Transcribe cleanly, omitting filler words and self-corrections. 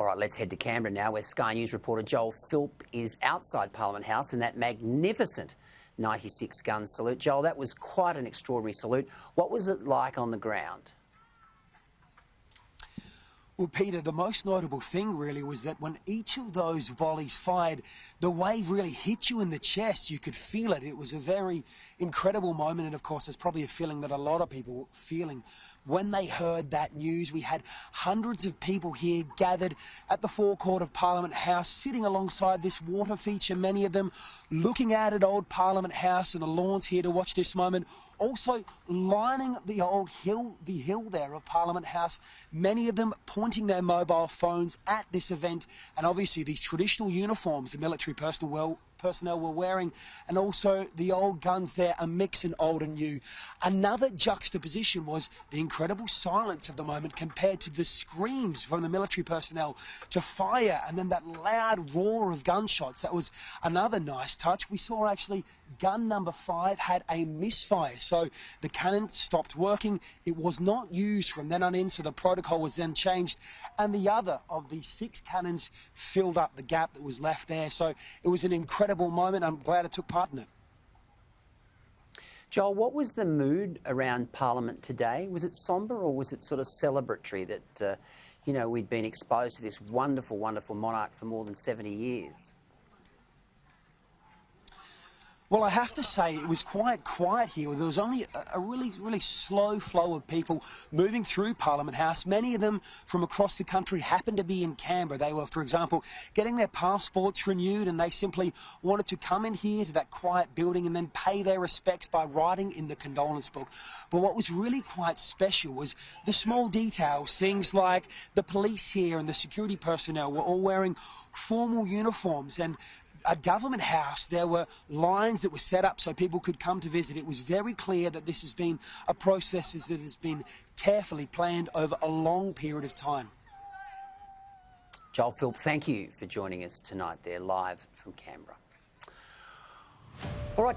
All right, let's head to Canberra now, where Sky News reporter Joel Philp is outside Parliament House in that magnificent 96-gun salute. Joel, that was quite an extraordinary salute. What was it like on the ground? Well, Peter, the most notable thing really was that when each of those volleys fired, the wave really hit you in the chest. You could feel it. It was a very incredible moment, and of course, it's probably a feeling that a lot of people were feeling when they heard that news. We had hundreds of people here gathered at the forecourt of Parliament House, sitting alongside this water feature, many of them looking out at old Parliament House and the lawns here to watch this moment. Also lining the old hill, the hill there of Parliament House, many of them pointing their mobile phones at this event, and obviously these traditional uniforms the military personnel were wearing, and also the old guns there, a mix in old and new. Another juxtaposition was the incredible silence of the moment compared to the screams from the military personnel to fire, and then that loud roar of gunshots. That was another nice touch. We saw actually gun number 5 had a misfire, so the cannon stopped working. It was not used from then on in, so the protocol was then changed, and the other of the 6 cannons filled up the gap that was left there. So it was an incredible moment. I'm glad I took part in it. Joel, what was the mood around Parliament today? Was it sombre, or was it sort of celebratory that, we'd been exposed to this wonderful, wonderful monarch for more than 70 years? Well, I have to say it was quite quiet here. There was only a really slow flow of people moving through Parliament House. Many of them from across the country happened to be in Canberra. They were, for example, getting their passports renewed, and they simply wanted to come in here to that quiet building and then pay their respects by writing in the condolence book. But what was really quite special was the small details, things like the police here and the security personnel were all wearing formal uniforms, and at Government House, there were lines that were set up so people could come to visit. It was very clear that this has been a process that has been carefully planned over a long period of time. Joel Philp, thank you for joining us tonight there live from Canberra. All right,